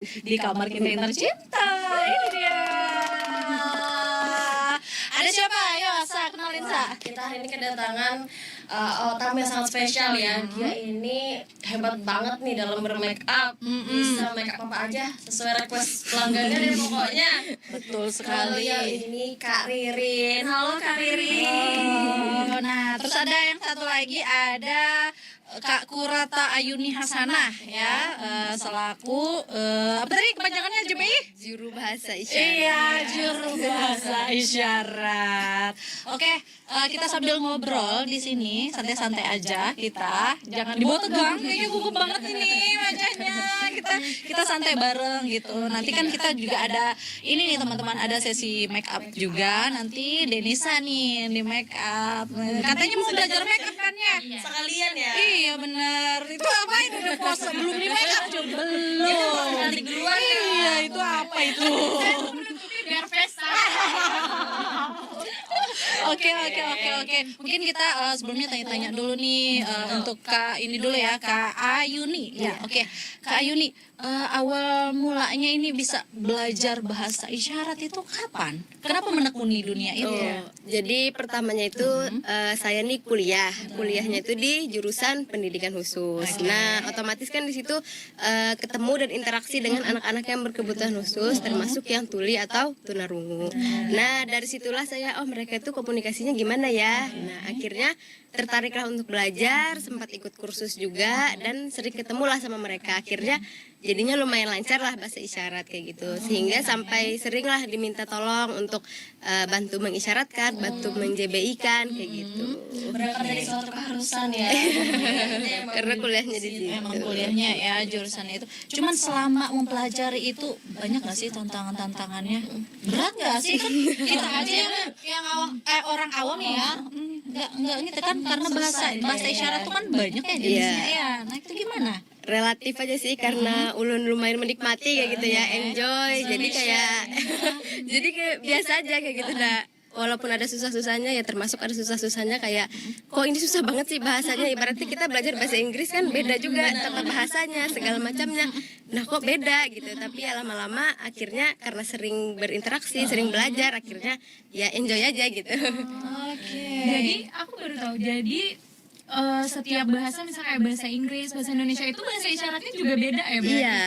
di kamar kita yang tercinta. Ini dia. Ada siapa? Ayo Sa, kenalin Sa. Kita hari ini kedatangan tamu yang sangat spesial ya. Dia ini hebat banget nih dalam bermake up. Bisa make up apa aja sesuai request pelanggannya deh pokoknya. Betul sekali. Beliau ini Kak Ririn. Halo Kak Ririn. Oh, nah, terus ada yang satu lagi, ada Kak Kurata Ayuni Hasanah ya, selaku apa tadi kepanjangannya JBI? Juru bahasa isyarat. Iya, juru bahasa isyarat. Oke, kita sambil ngobrol di sini, santai-santai aja kita. Jangan dibawa tegang, kayaknya gugup banget ini wajahnya. Kita santai bareng gitu. Nanti kan kita juga ada ini nih teman-teman, ada sesi make up juga. Nanti Denisa nih di make up. Katanya mau belajar make up kan ya? Sekalian ya. Iya benar. Itu apa itu udah pose belum di make up coba belum. Nanti duluan ya. Iya, itu apa itu? Biar pesta. Oke. Mungkin kita sebelumnya tanya-tanya dulu nih untuk Kak ini dulu ya, Kak Ayuni. Ya, oke. Kak Ayuni, awal mulanya ini bisa belajar bahasa isyarat itu kapan? Kenapa menekuni dunia itu? Jadi pertamanya itu saya nih kuliahnya itu di jurusan pendidikan khusus. Nah, otomatis kan di situ ketemu dan interaksi dengan anak-anak yang berkebutuhan khusus, termasuk yang tuli atau tunarungu. Nah, dari situlah saya mereka itu komunikasinya gimana ya. Nah, akhirnya tertariklah untuk belajar, sempat ikut kursus juga dan sering ketemulah sama mereka. Akhirnya jadinya lumayan lancar lah bahasa isyarat kayak gitu, sehingga sampai sering lah diminta tolong untuk bantu mengisyaratkan, bantu menJBI-kan kayak gitu. Berangkat dari suatu keharusan ya. Karena kuliahnya di situ. Emang kuliahnya ya jurusannya itu. Cuman selama mempelajari itu banyak gak sih tantangannya? Berat gak sih kan kita aja yang orang awam ya? Enggak gitu kan, karena bahasa isyarat itu kan banyak ya jenisnya ya. Nah, itu gimana? Relatif aja sih, karena ulun lumayan menikmati kayak gitu ya, enjoy. Jadi kayak jadi kayak biasa aja kayak gitu. Nah, walaupun ada susah-susahnya ya, termasuk ada susah-susahnya kayak kok ini susah banget sih bahasanya. Ibaratnya kita belajar bahasa Inggris kan beda juga tata bahasanya segala macamnya. Nah, kok beda gitu. Tapi ya lama-lama akhirnya karena sering berinteraksi, sering belajar, akhirnya ya enjoy aja gitu. Jadi aku baru tahu. Jadi setiap bahasa, misalnya kayak bahasa Inggris, bahasa Indonesia itu bahasa isyaratnya juga beda ya? Berarti? Iya.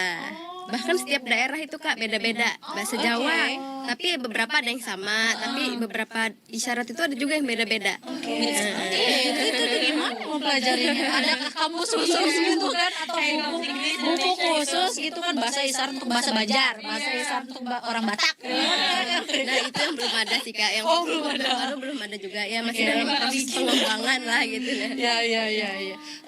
Bahkan setiap daerah itu Kak beda-beda. Bahasa Jawa, tapi beberapa ada yang sama, tapi beberapa isyarat itu ada juga yang beda-beda. Itu gimana mau pelajarinya? Ada kamus khusus gitu kan, atau buku khusus gitu kan, bahasa isyarat untuk bahasa Banjar, bahasa isyarat untuk orang Batak. Nah, itu yang belum ada sih Kak, yang baru belum ada juga ya, masih dalam proses pengembangan lah gitu. Ya.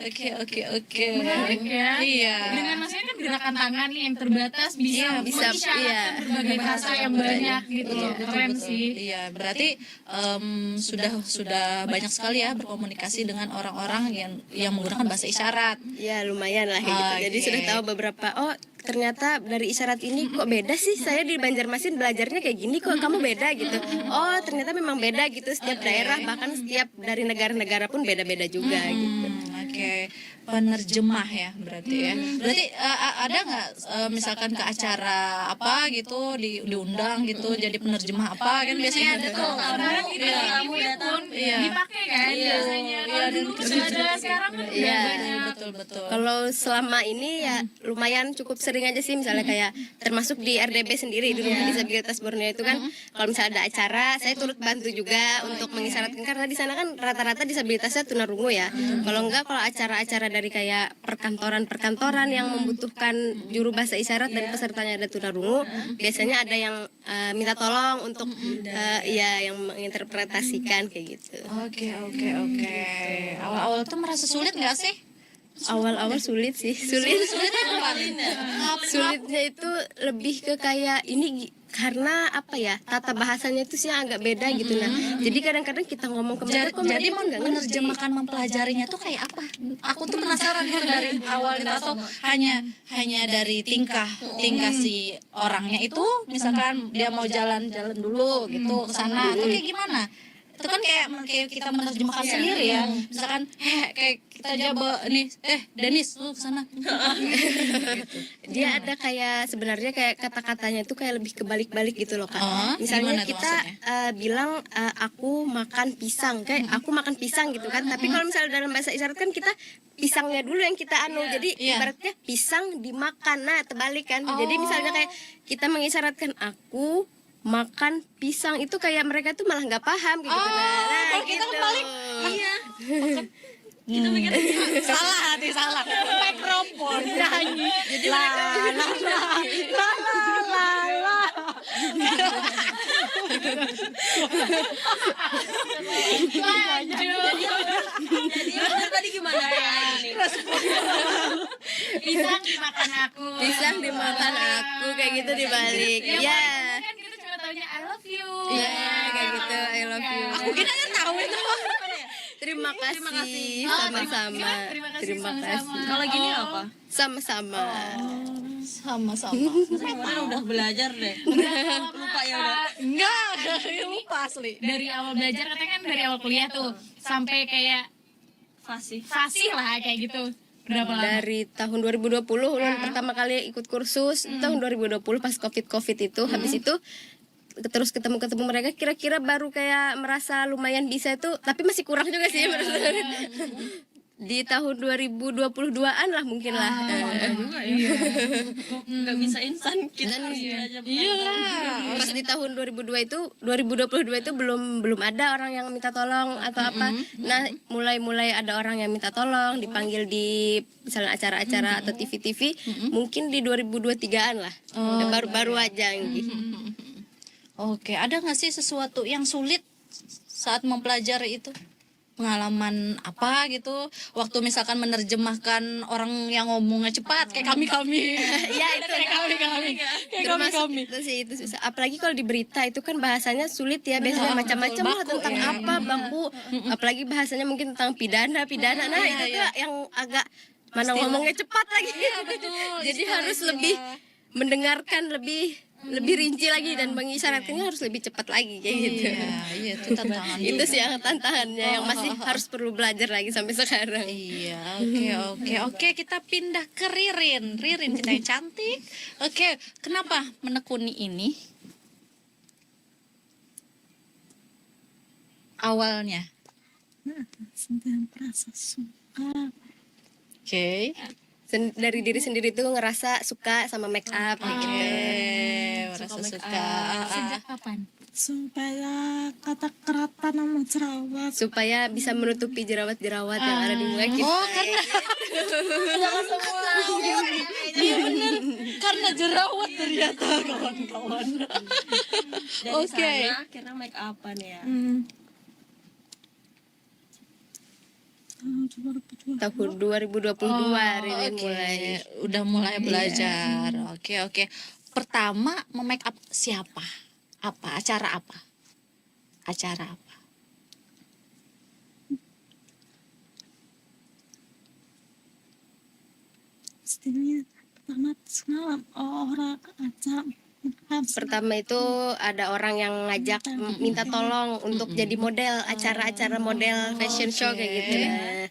Oke. Menarik ya. Iya. Dengan maksudnya kan gerakan tangan nih yang terbatas bisa mengisyaratkan iya. berbagai bahasa yang banyak gitu. Keren sih. Iya, berarti sudah banyak sekali ya berkomunikasi dengan orang-orang yang menggunakan bahasa isyarat. Ya lumayan lah kayak gitu. Jadi sudah tahu beberapa, ternyata dari isyarat ini kok beda sih, saya di Banjarmasin belajarnya kayak gini, kok kamu beda gitu. Oh ternyata memang beda gitu, setiap daerah bahkan setiap dari negara-negara pun beda-beda juga gitu. Oke, penerjemah ya berarti ya. Berarti ada nggak misalkan ke acara apa gitu diundang gitu jadi penerjemah apa kan biasanya ada tuh. Sekarang itu kamu pun dipakai kan biasanya. Kalau dulu nggak ada, sekarang kan udah banyak. Betul. Kalau selama ini ya lumayan cukup sering aja sih, misalnya kayak termasuk di RDB sendiri, Dunia Disabilitas Borneo itu kan, kalau misalnya ada acara saya turut bantu juga untuk mengisyaratkan, karena di sana kan rata-rata disabilitasnya tunarungu ya. Kalau acara-acara dari kayak perkantoran yang membutuhkan juru bahasa isyarat dan pesertanya ada tunarungu, biasanya ada yang minta tolong untuk yang menginterpretasikan kayak gitu. Oke. Awal-awal tuh merasa sulit nggak sih? Awal-awal sulit sih, sulitnya itu lebih ke kayak ini karena apa ya, tata bahasanya itu sih agak beda gitu. Nah, jadi kadang-kadang kita ngomong ke mereka, Jadi menerjemahkan mempelajarinya tuh kayak apa? Aku tuh penasaran gitu dari awal itu, atau hanya dari tingkah si orangnya itu, misalkan dia mau jalan-jalan dulu gitu ke sana, atau kayak gimana? itu kan kayak kita menerjemahkan sendiri ya. Misalkan kayak kita coba nih Denis lu kesana. Dia ada kayak sebenarnya kayak kata-katanya tuh kayak lebih kebalik-balik gitu loh Kak. Misalnya gimana tuh kita bilang aku makan pisang, kayak aku makan pisang gitu kan. Tapi kalau misalnya dalam bahasa isyarat kan kita pisangnya dulu yang kita jadi ibaratnya pisang dimakan. Nah, terbalik kan. Jadi misalnya kayak kita mengisyaratkan aku makan pisang, itu kayak mereka tuh malah nggak paham gitu kan. Nah, kalau kita gitu. kebalik, Iya. kita mikir salah mikrofon nyanyi jadi la Jadi tadi gimana ya ini? Pisang dimakan aku. Pisang dimakan aku kayak gitu dibalik. Ya. Kan kita cuma taunya I love you. Iya, kayak gitu. I love you. aku kira kan tahu itu. Terima kasih. Sama-sama. Terima kasih Terima kasih. sama-sama. Kalau gini apa? Sama-sama. Sama-sama. Kemarin udah belajar deh. Lupa ya udah. Enggak, lupa asli. Dari awal belajar katanya kan dari awal kuliah tuh sampai kayak fasih lah kayak gitu. Berapa lama? Dari tahun 2020 Ulun pertama kali ikut kursus tahun 2020 pas Covid itu. Habis itu terus ketemu mereka, kira-kira baru kayak merasa lumayan bisa itu, tapi masih kurang juga sih merasa. Di tahun 2022-an lah mungkin lah. Nggak bisa instan, kita harus belajar. Pas di tahun 2022 itu belum ada orang yang minta tolong atau apa. Nah, mulai ada orang yang minta tolong, dipanggil di misalnya acara-acara atau TV-TV, mungkin di 2023-an lah. Baru-baru aja gitu. Oke, ada nggak sih sesuatu yang sulit saat mempelajari itu? Pengalaman apa gitu? Waktu misalkan menerjemahkan orang yang ngomongnya cepat kayak kami. Ya itu termasuk itu sih, itu susah. Apalagi kalau di berita itu kan bahasanya sulit ya, biasanya macam-macam lah tentang apa baku. Apalagi bahasanya mungkin tentang pidana. Nah itu tuh yang agak mana ngomongnya cepat lagi. Jadi harus lebih mendengarkan lebih rinci lagi dan mengisyaratkannya harus lebih cepat lagi kayak gitu. Iya, itu tantangan. Itu sih yang tantangannya yang masih harus perlu belajar lagi sampai sekarang. Iya, oke, kita pindah ke Ririn kita yang cantik. Oke, kenapa menekuni ini? Awalnya. Sedang merasa suka. Oke. Dari diri sendiri tuh ngerasa suka sama make up kayak gitu. Merasa suka. Sejak kapan? Supaya kata keratan sama jerawat. Supaya bisa menutupi jerawat-jerawat yang ada di muka kita. Oh, karena iya bener, karena jerawat ternyata kawan-kawan. Dari sana akhirnya make upan ya. Tahun 2022 Ririn mulai. Udah mulai belajar. Oke. Pertama memake up siapa? Acara apa? Pastinya pertama semalam orang acara. Pertama itu ada orang yang ngajak minta tolong untuk jadi model acara-acara model fashion show kayak gitu. Nah,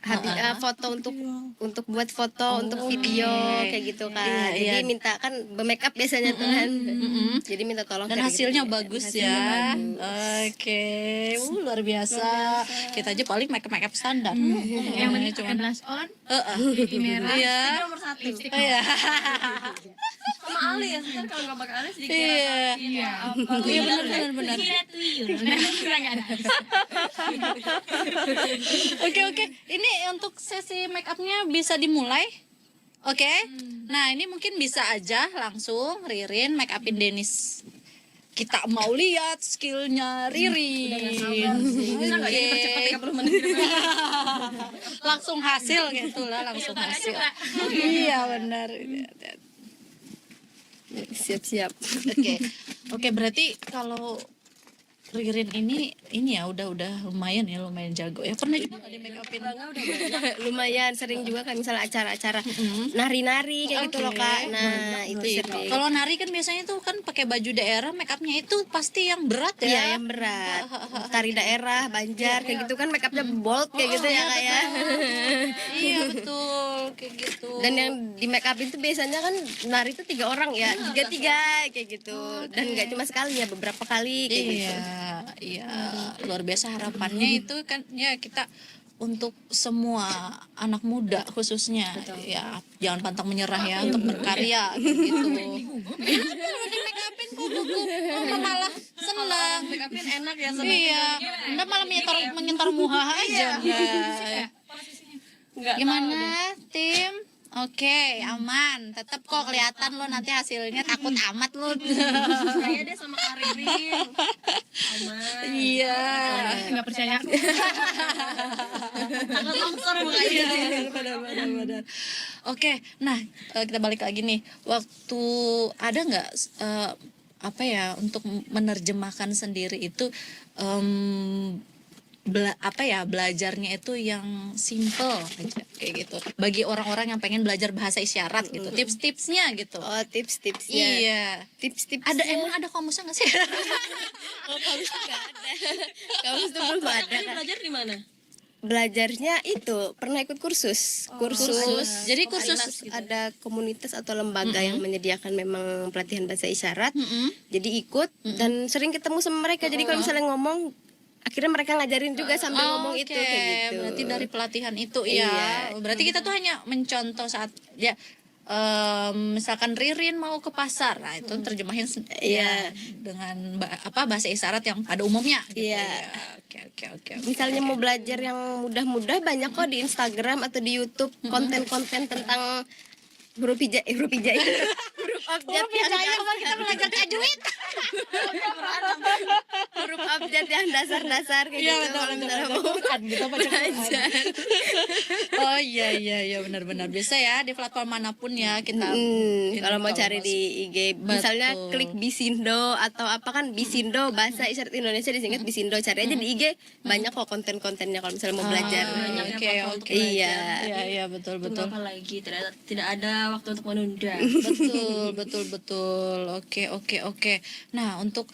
Pakai foto untuk buat foto untuk video kayak gitu kan. Jadi minta kan make up biasanya tuh kan. Jadi minta tolong Dan kayak hasilnya gitu. bagus Hasilnya ya. bagus. Oke, luar biasa. Kita aja paling make up standar. Yang penting pakai blush on, pipi merah, Iya. Nomor 1. lipstick. Iya. Sama alis, kan kalau nggak pakai alis dikira Iya. Iya. Iya benar. Kira tuyul. Kurang ada. Oke. Ini untuk sesi make upnya bisa dimulai. Oke. Nah, ini mungkin bisa aja langsung Ririn make upin Denis. Kita mau lihat skillnya Ririn. Bisa nggak jadi percepat 30 menit ke depan? Langsung hasil gitu lah, langsung hasil. Iya benar. Siap-siap. Oke, berarti kalau Ririn ini ya udah lumayan jago ya. Pernah juga nggak di make upin? Lumayan sering juga kan misalnya acara-acara nari-nari kayak gitu loh Kak. Nah, itu sering. Kalau nari kan biasanya tuh kan pakai baju daerah, make upnya itu pasti yang berat ya. Iya, yang berat. Tari daerah, Banjar kayak gitu kan make upnya bold kayak gitu ya Kak ya. Iya betul, kayak gitu. Dan yang di make up itu biasanya kan nari itu 3 orang ya, tiga kayak gitu. Dan nggak cuma sekali ya, beberapa kali kayak gitu. Iya, luar biasa harapannya itu kan ya kita untuk semua anak muda khususnya ya jangan pantang menyerah ya untuk berkarya gitu. Di make upin kok gugup, malah senang. Make upin enak ya sama Iya, Anda malah menyentar muha aja. Gimana tim? Oke, aman. Tetap kok kelihatan lo nanti hasilnya, takut amat lo. saya deh sama Karirin. Aman. Iya. Nggak percaya. Benar. Oke, nah kita balik lagi nih. Waktu ada nggak apa ya untuk menerjemahkan sendiri itu belajarnya itu yang simple aja kayak gitu bagi orang-orang yang pengen belajar bahasa isyarat gitu, tips-tipsnya gitu. Oh, tips-tipsnya. Iya. Tips-tips. Emang ada kamusnya nggak sih? Oh, kamus tuh nggak ada. Kamus tuh belum ada. Kalian Kak. belajar di mana? Belajarnya itu pernah ikut kursus. Kursus. Jadi kursus Ada komunitas atau lembaga yang menyediakan memang pelatihan bahasa isyarat. Jadi ikut dan sering ketemu sama mereka. Jadi kalau misalnya ngomong akhirnya mereka ngajarin juga sambil ngomong itu kayak gitu. Berarti dari pelatihan itu Iya. ya. Berarti kita tuh hanya mencontoh saat ya misalkan Ririn mau ke pasar, nah itu terjemahin ya dengan bahasa isyarat yang pada umumnya. Gitu. Iya. Ya. Oke. Misalnya mau belajar yang mudah-mudah banyak kok di Instagram atau di YouTube konten-konten tentang huruf hijai huruf abjad yang kita belajar tajwid. huruf abjad yang dasar-dasar kayak gitu. Kalau misalnya mau Kita baca belajar. Oh iya benar-benar bisa ya di platform manapun ya kita. kalau mau cari masuk. di IG misalnya Betul. klik Bisindo atau apa kan Bisindo bahasa isyarat Indonesia disingkat Bisindo, cari aja di IG banyak kok konten-kontennya kalau misalnya mau belajar. Oke. Iya. Betul. Apa lagi? Tidak ada waktu untuk menunda. Betul. Oke. Nah, untuk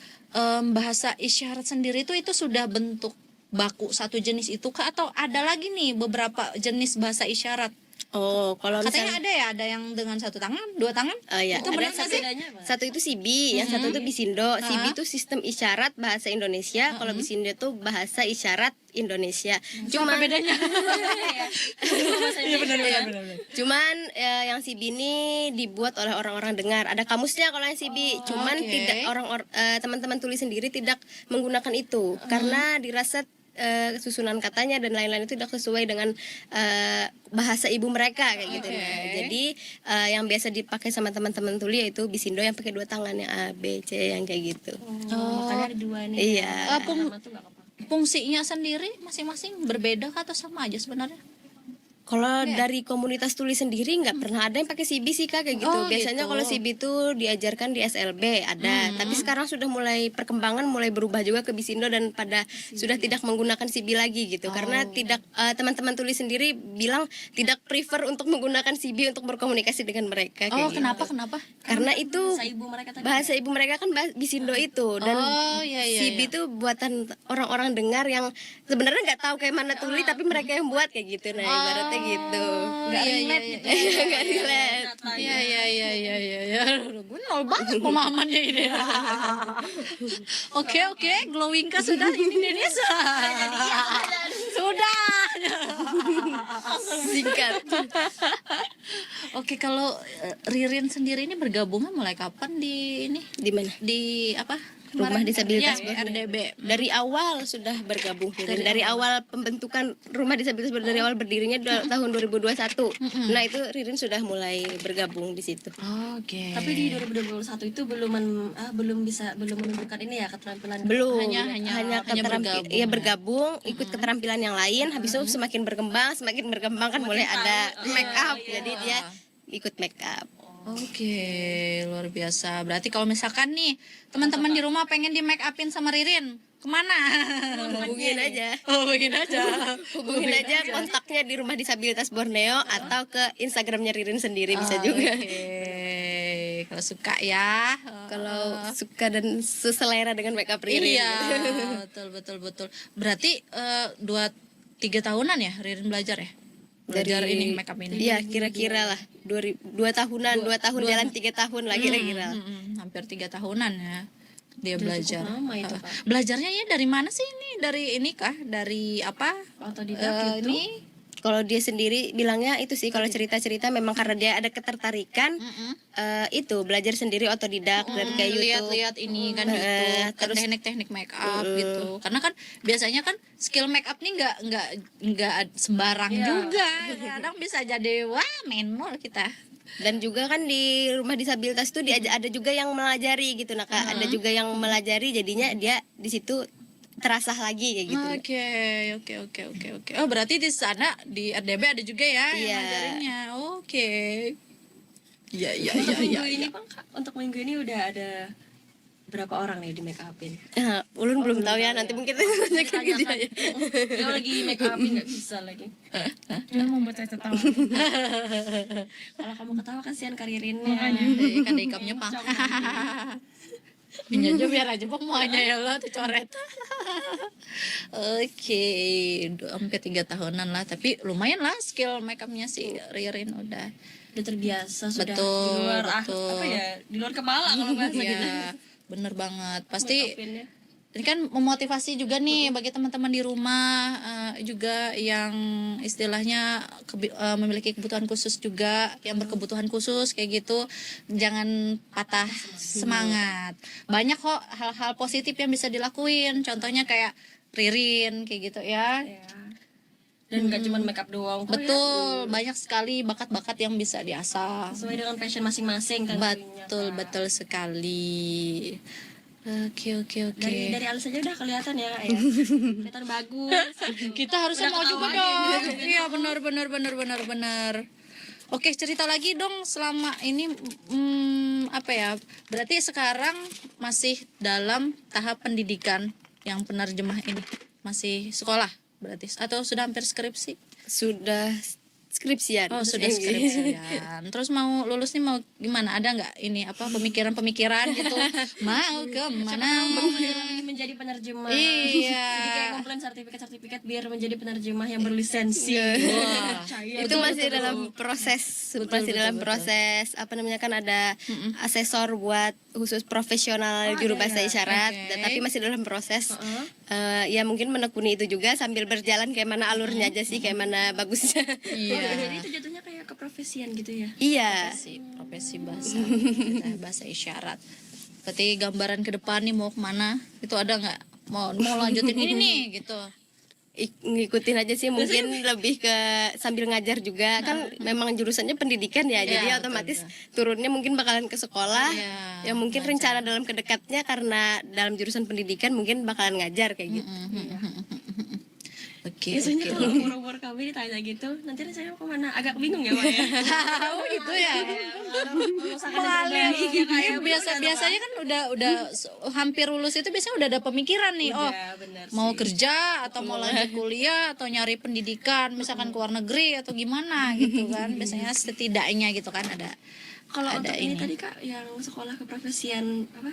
bahasa isyarat sendiri itu sudah bentuk baku satu jenis itu kah atau ada lagi nih beberapa jenis bahasa isyarat? Oh, kalau Katanya misalnya ada yang dengan 1 tangan, 2 tangan? ya, Itu ada benar nggak sih? satu itu Sibi, yang satu itu Bisindo. Sibi itu sistem isyarat bahasa Indonesia, kalau Bisindo itu bahasa isyarat Indonesia. Cuma bedanya? Iya benar. Cuman yang Sibi ini dibuat oleh orang-orang dengar. Ada kamusnya kalau yang Sibi. Cuman oke. tidak teman-teman tulis sendiri tidak menggunakan itu karena dirasa susunan katanya dan lain-lain itu tidak sesuai dengan bahasa ibu mereka kayak gitu. Nah, jadi yang biasa dipakai sama teman-teman tuli yaitu Bisindo yang pakai 2 tangan yang A, B, C yang kayak gitu. Makanya ada 2 nih. Iya. Fungsinya sendiri masing-masing berbeda kah atau sama aja sebenarnya? Kalau dari komunitas tulis sendiri nggak pernah ada yang pakai CB sih Kak kayak gitu. Oh, Biasanya gitu. kalau CB itu diajarkan di SLB ada, tapi sekarang sudah mulai perkembangan mulai berubah juga ke Bisindo dan pada sudah tidak menggunakan CB lagi gitu. Karena tidak teman-teman tulis sendiri bilang tidak prefer untuk menggunakan CB untuk berkomunikasi dengan mereka kayak gitu. Kenapa? Karena itu Bahasa ibu mereka tadi. bahasa ibu mereka kan Bisindo itu dan iya. CB itu buatan orang-orang dengar yang sebenarnya nggak tahu kayak mana tuli tapi mereka yang buat kayak gitu. Nah, ibaratnya gitu. Nggak relate gitu. Nggak relate. Iya. Gue nol banget pemahamannya ini. Oke, glowing kah sudah ini Indonesia? Sudah. Singkat. Oke, kalau Ririn sendiri ini bergabungnya mulai kapan di ini? Di mana? Di apa? Rumah disabilitas ya, RDB. Dari awal sudah bergabung dari awal pembentukan rumah disabilitas dari awal berdirinya tahun 2021. Nah, itu Ririn sudah mulai bergabung di situ. Oke. Tapi di 2021 itu belum menunjukkan ini ya keterampilan. Belum. Hanya bergabung. Iya, bergabung, ikut keterampilan yang lain. Habis itu semakin berkembang kan mulai ada make up. Jadi dia ikut make up. Oke, luar biasa. Berarti kalau misalkan nih teman-teman di rumah pengen di make upin sama Ririn, kemana? Hubungin aja. Oh, begini aja. Hubungin aja kontaknya di Rumah Disabilitas Borneo atau ke Instagramnya Ririn sendiri bisa juga. Oke, kalau suka ya. Kalau suka dan seselera dengan makeup Ririn. Iya, betul. Berarti 2-3 tahunan ya Ririn belajar ya? Belajar ini makeup ini. Iya, kira-kira lah 2 tahunan, 2 tahun jalan 3 tahun lah kira-kira. Hampir 3 tahunan ya dia belajar. lama itu, Kak. Belajarnya ya dari mana sih ini? Dari ini kah? Dari apa? Otodidak gitu. Ini Kalau dia sendiri bilangnya itu sih, kalau cerita-cerita memang karena dia ada ketertarikan itu belajar sendiri otodidak dari kayak YouTube. lihat-lihat ini kan YouTube, kan teknik-teknik make up gitu. Karena kan biasanya kan skill make up nih nggak sembarang juga. Kadang bisa jadi wah menol kita. Dan juga kan di Rumah Disabilitas tuh ada juga yang melajari gitu nah Kak. Ada juga yang melajari jadinya dia di situ terasah lagi kayak gitu. Oke. Oh, berarti di sana di RDB ada juga ya yang Iya. ngajarinnya. Oke. Iya. Untuk minggu ini Bang, Kak, untuk minggu ini udah ada berapa orang nih di make upin? Ulun belum tahu ya, nanti mungkin tanya ke dia ya. Kalau lagi make upin nggak bisa lagi. Dia mau buat saya tahu. Kalau kamu ketawa kasihan karirinnya. Kan ada ikamnya pang. Ini aja biar aja semuanya ya lo tuh coret. Oke, hampir 3 tahunan lah, tapi lumayan lah skill make upnya si Ririn udah. Udah terbiasa sudah Betul, di luar betul. apa ya? Di luar kepala kalau bahasa gitu. Iya, bener banget. Pasti Make-upinnya. ini kan memotivasi juga nih bagi teman-teman di rumah juga yang istilahnya memiliki kebutuhan khusus juga, yang berkebutuhan khusus kayak gitu, jangan patah semangat. Banyak kok hal-hal positif yang bisa dilakuin, contohnya kayak Ririn kayak gitu ya. Ya. Dan nggak cuma make up doang kok ya. Betul, banyak sekali bakat-bakat yang bisa diasah. Sesuai dengan passion masing-masing kan. Betul sekali. Oke. Dari alis aja udah kelihatan ya Kak ya. Kelihatan bagus. Kita harusnya Udah mau juga ketawa dong. Iya benar. Oke, cerita lagi dong selama ini apa ya? Berarti sekarang masih dalam tahap pendidikan yang penerjemah ini. Masih sekolah berarti atau sudah hampir skripsi? Sudah skripsian. Oh, sudah skripsian. Terus mau lulus nih mau gimana? Ada nggak ini apa pemikiran gitu? Mau kemana? Mau menjadi penerjemah. Iya. Jadi kayak ngumpulin sertifikat biar menjadi penerjemah yang berlisensi. Wah. Itu masih dalam proses, proses apa namanya kan ada asesor buat khusus profesional juru bahasa isyarat, tapi masih dalam proses. Ya mungkin menekuni itu juga sambil berjalan kayak mana alurnya aja sih, kayak mana bagusnya. Iya. Jadi itu jatuhnya kayak keprofesian gitu ya. Iya. Profesi bahasa isyarat. Berarti gambaran ke depan nih mau kemana? Itu ada nggak? Mau lanjutin ini nih gitu. Ngikutin aja sih mungkin lebih ke sambil ngajar juga kan memang jurusannya pendidikan ya, jadi otomatis turunnya mungkin bakalan ke sekolah. Ya mungkin rencana dalam kedekatnya karena dalam jurusan pendidikan mungkin bakalan ngajar kayak gitu. Oke. Biasanya kalau umur kami ditanya gitu, nanti saya mau kemana? Agak bingung ya Pak ya. Oh itu ya. Mengalir. Biasanya kan udah hampir lulus itu biasanya udah ada pemikiran nih. Oh, Benar. mau kerja atau mau lanjut kuliah atau nyari pendidikan misalkan ke luar negeri atau gimana gitu kan. Biasanya setidaknya gitu kan ada. Kalau untuk ini ini. tadi Kak yang sekolah keprofesian apa?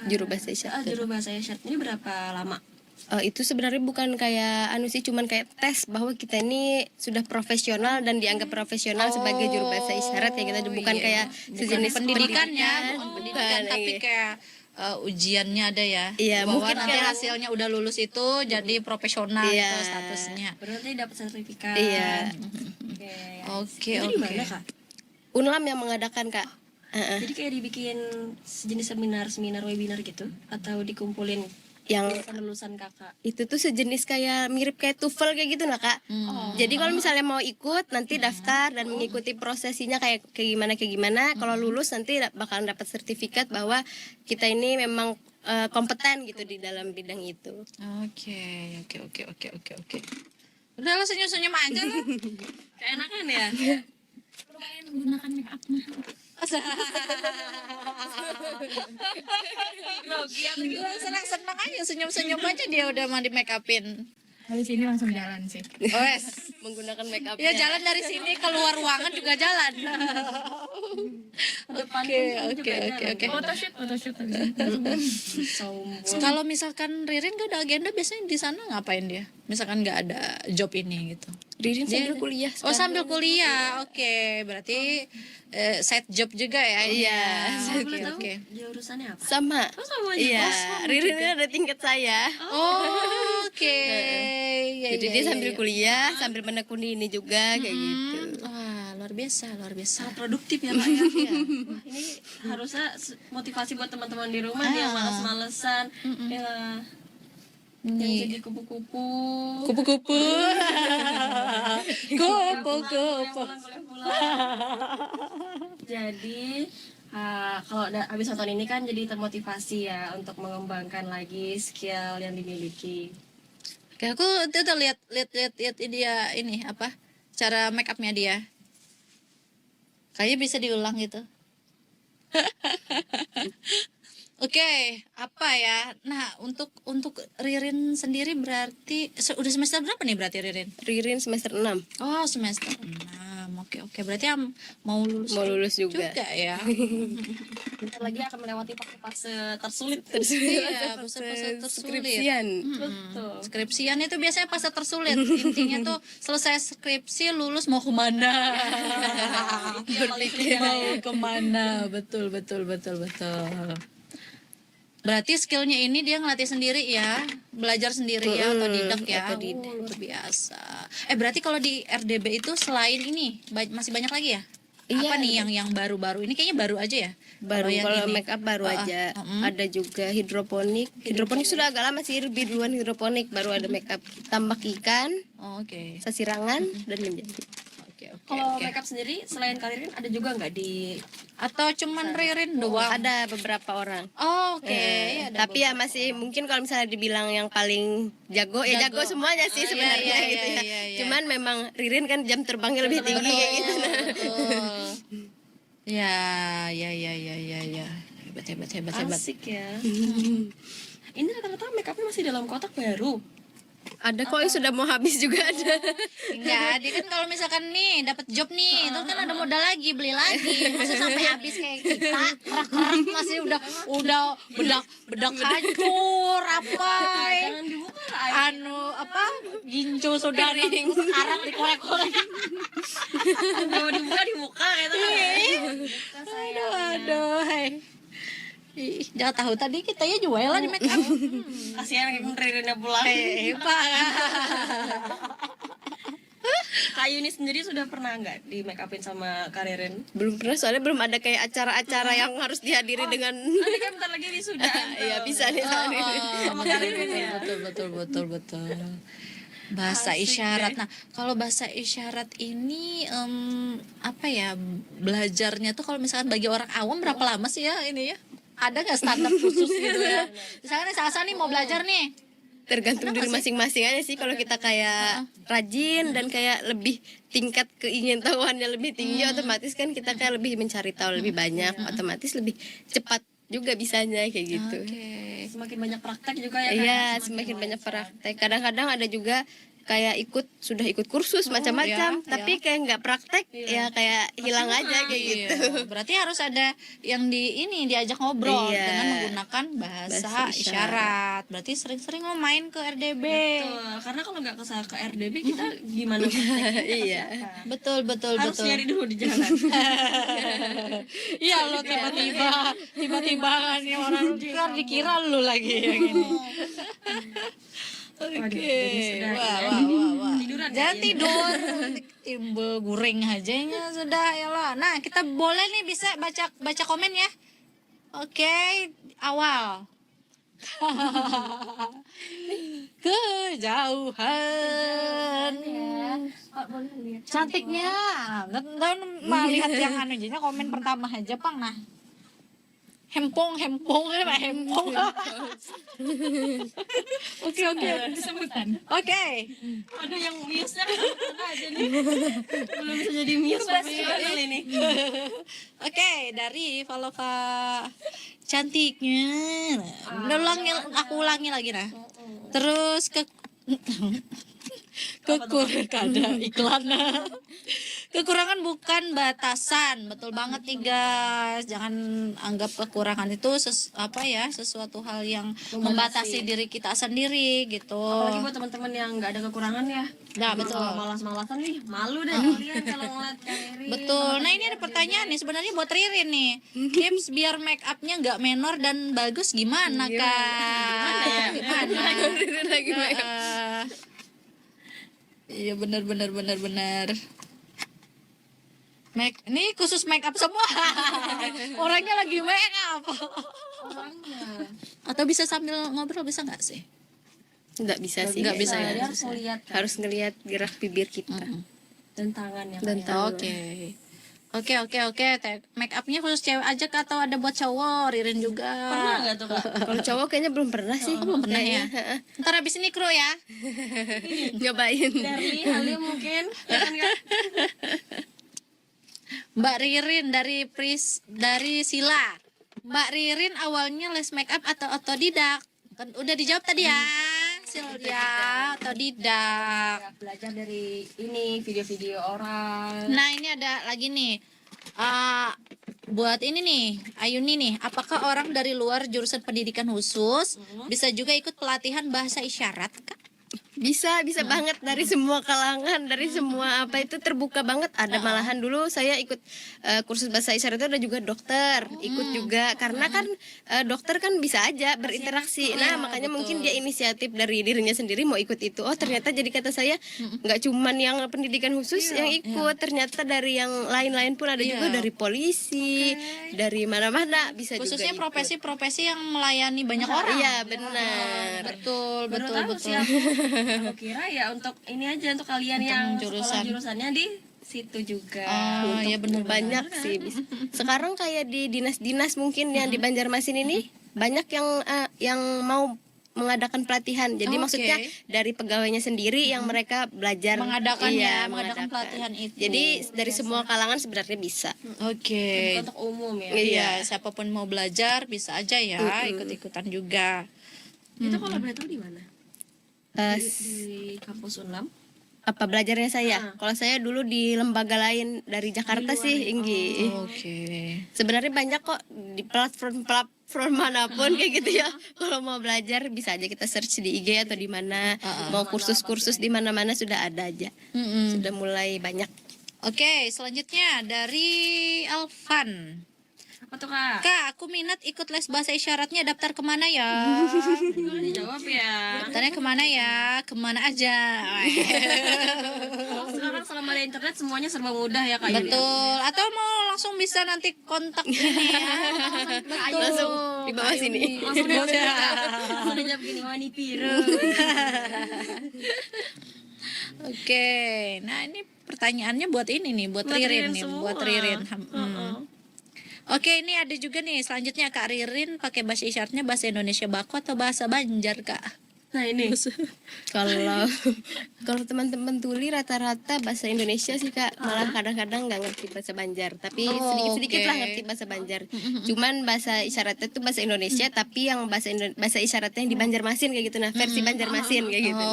Juru bahasa isyarat. Juru bahasa isyarat ini berapa lama? Itu sebenarnya bukan kayak sih, cuman kayak tes bahwa kita ini sudah profesional dan dianggap profesional sebagai juru bahasa isyarat kayak gitu, bukan kayak sejenis pendidikan ya, bukan, pendidikan tapi kayak ujiannya ada ya. Iya, bahwa mungkin nanti kayak- hasilnya udah lulus itu jadi profesional Iya. gitu statusnya. Berarti dapat sertifikat. Iya. Oke, Itu di mana Kak? Unlam yang mengadakan Kak. Jadi kayak dibikin sejenis seminar webinar gitu atau dikumpulin Yang lulusan Kakak. itu tuh sejenis kayak mirip kayak TOEFL kayak gitu nah Kak. Jadi kalau misalnya mau ikut nanti daftar dan mengikuti prosesinya kayak gimana. Kalau lulus nanti bakalan dapat sertifikat bahwa kita ini memang kompeten gitu di dalam bidang itu. Oke. Udah lah senyum-senyum aja lah. Keenakan ya? Lumayan menggunakan make up. Senang-senang aja, senyum-senyum aja dia udah mau di make upin. Habis ini langsung jalan sih. Wes. Menggunakan make up. Ya jalan dari sini keluar ruangan juga jalan. Oke. Photoshoot habis ini. Kalau misalkan Ririn gak ada agenda biasanya di sana ngapain dia? Misalkan nggak ada job ini gitu. Ririn sambil kuliah. Oh sambil kuliah, oke. Berarti side job juga ya? Iya. Oke. Jurusannya apa? Sama. sama aja. Iya. Ririn ini ada tingkat saya. Oh, oke. Ya, Jadi ya, dia ya, sambil ya. kuliah, sambil menekuni ini juga kayak gitu. Wah, luar biasa, luar biasa. Sangat produktif ya Pak ya. Wah, ini harusnya motivasi buat teman-teman di rumah nih yang males-malesan ya, yang Nih. jadi kupu-kupu. Kupu-kupu. Kupu-kupu. Jadi kalau habis nonton ini kan jadi termotivasi ya untuk mengembangkan lagi skill yang dimiliki. Oke, aku tuh lihat dia ini apa? Cara make upnya dia. Kayaknya bisa diulang gitu. Oke, apa ya? Nah, untuk Ririn sendiri berarti udah semester berapa nih berarti Ririn? Ririn semester 6 Oh, semester 6. Oke. Berarti mau lulus mau lulus juga. ya. Bentar lagi akan melewati fase tersulit. Iya, fase tersulit. Skripsian. Betul. Skripsian itu biasanya fase tersulit. Intinya tuh selesai skripsi lulus mau kemana? Mau kemana? Betul. Berarti skillnya ini dia ngelatih sendiri ya, belajar sendiri ya, otodidak ya. Luar biasa. Berarti kalau di RDB itu selain ini masih banyak lagi ya? Iya, Apa nih yang baru-baru? Ini kayaknya baru aja ya? Baru yang kalau ini. make up baru aja. Ada juga hidroponik. Hidroponik sudah agak lama sih, lebih duluan hidroponik. Baru ada make up tambak ikan, Oh, oke. sasirangan dan menjadi. Kalau makeup sendiri selain Kalirin ada juga nggak di Atau cuman Ririn doang? Ada beberapa orang. Oh, oke. Ya, ada Tapi ya masih mungkin kalau misalnya dibilang yang paling jago, ya jago semuanya sih sebenarnya iya, gitu ya. iya. Cuman memang Ririn kan jam terbangnya lebih tinggi kayak gitu. betul. Ya. Hebat. asik ya. Ini rata-rata makeupnya masih dalam kotak baru. Ada kok yang sudah mau habis juga ada. Enggak, dia kan kalau misalkan nih dapat job nih, itu kan ada modal lagi, beli lagi. Masa sampai habis kayak kita, kerak-kerak masih udah bedak hancur apa? Jangan dibuka lah. Apa? Ginjo saudari karat dikorek-korek. Kalau dibuka gitu kan. Aduh. Ih, jangan tahu tadi kita ya jualan di make up. Kasihan kayak Ririnnya pulang. Pak. Kak Yuni sendiri sudah pernah nggak di make upin sama Karirin? Belum pernah, soalnya belum ada kayak acara-acara yang harus dihadiri dengan Nanti kan bentar lagi wisuda. Iya bisa nih sama Ririn. Sama Karirin ya. Betul. Bahasa isyarat. Nah, kalau bahasa isyarat ini apa ya belajarnya tuh kalau misalkan bagi orang awam berapa lama sih ya ini ya? Ada nggak standar khusus gitu ya? Misalnya nih Salsa nih mau belajar nih. Tergantung diri masing-masing aja sih. Kalau kita kayak rajin dan kayak lebih tingkat keingintahuannya lebih tinggi, otomatis kan kita kayak lebih mencari tahu lebih banyak, otomatis lebih cepat juga bisanya kayak gitu. Oke. Semakin banyak praktek juga ya. Iya, semakin banyak praktek. Kadang-kadang ada juga kayak sudah ikut kursus macam-macam, iya, tapi kayak nggak praktek, ya kayak hilang aja kayak gitu. Iya. Berarti harus ada yang diajak ngobrol Iya. dengan menggunakan bahasa isyarat. Berarti sering-sering lo main ke RDB. Betul. Karena kalau nggak ke RDB kita gimana prakteknya? Iya. Betul. Harus nyari dulu di jalan. Iya lo tiba-tiba kan nih orang dikira lu lagi ya gini. Oke. Wah. Tiduran Jangan ya? tidur. Timbul guring aja ya sudah ya lah. Nah, kita boleh nih bisa baca komen ya. Oke, awal. Kejauhan. Pak boleh lihat. Cantiknya. Dan mau lihat yang anunya komen pertama aja, Pang. Nah. Hempong Pak hempong. Oke. Sebutan. Oke. Aduh yang muse-nya kan aja nih. Belum bisa jadi muse profesional ini. Oke, dari Valova cantiknya. Aku ulangi lagi nah. Terus ada iklan. Kekurangan bukan batasan, betul banget nih guys. Jangan anggap kekurangan itu sesuatu hal yang membatasi diri kita sendiri gitu. Apalagi buat teman-teman yang nggak ada kekurangan ya. Nah, betul. Kalau malas-malasan nih, malu deh kalian kalau ngeliat Kak Ririn. Betul. Nah ini ada pertanyaan nih sebenarnya buat Ririn nih. Tips biar make upnya nggak menor dan bagus gimana kak? Gimana? Ririn lagi make up. Iya benar. Ini khusus make up semua. Orangnya lagi make up. Atau bisa sambil ngobrol bisa nggak sih? Nggak bisa sih. Nggak bisa ya. Dia harus ngeliat kan. Harus ngelihat gerak bibir kita. Dan tangannya. Dan Kak, ya. Oke. Make upnya khusus cewek aja kak atau ada buat cowok? Ririn juga. Pernah nggak tuh Kak? Kalau cowok kayaknya belum pernah sih. Belum pernah ya. Kayaknya, Ntar habis ini kru ya. nyobain. Darli, Halim mungkin. Ya kan Kak? Mbak Ririn dari Sila. Mbak Ririn awalnya les make up atau otodidak? Kan udah dijawab tadi ya. Silvia, otodidak. Belajar dari ini video-video orang. Nah, ini ada lagi nih. Buat ini nih, Ayuni nih, apakah orang dari luar jurusan pendidikan khusus bisa juga ikut pelatihan bahasa isyarat, Kak? Bisa banget dari semua kalangan, dari semua apa itu terbuka banget. Ada malahan dulu saya ikut kursus bahasa isyarat itu ada juga dokter ikut juga karena kan dokter kan bisa aja berinteraksi. Nah makanya mungkin dia inisiatif dari dirinya sendiri mau ikut itu. Oh ternyata jadi kata saya nggak cuman yang pendidikan khusus yang ikut, ternyata dari yang lain-lain pun ada juga dari polisi, dari mana-mana bisa Khususnya juga ikut. profesi-profesi yang melayani banyak orang. Iya benar. Betul. Tahu sih aku kira ya untuk ini aja untuk kalian yang sekolah jurusannya di situ juga. Oh, iya benar Banyak sih. Sekarang kayak di dinas-dinas mungkin yang di Banjarmasin ini banyak yang mau mengadakan pelatihan. Jadi maksudnya dari pegawainya sendiri yang mereka belajar mengadakan mengadakan pelatihan itu. Jadi dari semua kalangan sebenarnya bisa. Oke. Untuk umum ya. Iya, siapapun mau belajar bisa aja ya ikut-ikutan juga. Itu kalau boleh tahu di mana? Di kampus Unlam. Apa belajarnya saya? Kalau saya dulu di lembaga lain dari Jakarta sih, Inggi. Oke. Sebenarnya banyak kok di platform manapun kayak gitu ya. Kalau mau belajar bisa aja kita search di IG atau di mana. Mau kursus-kursus di mana-mana sudah ada aja. Sudah mulai banyak. Oke, selanjutnya dari Alvan. Apa tuh Kak? Kak, aku minat ikut les bahasa isyaratnya, daftar kemana ya? Gimana dijawab ya? Daftarnya kemana ya? Kemana aja? Sekarang selama ada internet semuanya serba mudah ya Kak. Betul. Atau mau langsung bisa nanti kontak ini ya? Betul. Langsung di bawah sini. Langsung dijawab gini wani piro. Oke, nah ini pertanyaannya buat ini nih, buat Ririn nih, buat Ririn. Oke, ini ada juga nih selanjutnya Kak Ririn pakai bahasa isyaratnya bahasa Indonesia baku atau bahasa Banjar Kak? Nah ini Kalau teman-teman tuli rata-rata bahasa Indonesia sih Kak, malah kadang-kadang nggak ngerti bahasa Banjar, tapi sedikit-sedikit lah ngerti bahasa Banjar. Cuman bahasa isyaratnya tuh bahasa Indonesia, tapi yang bahasa isyaratnya yang di Banjarmasin kayak gitu, nah versi Banjarmasin kayak gitu.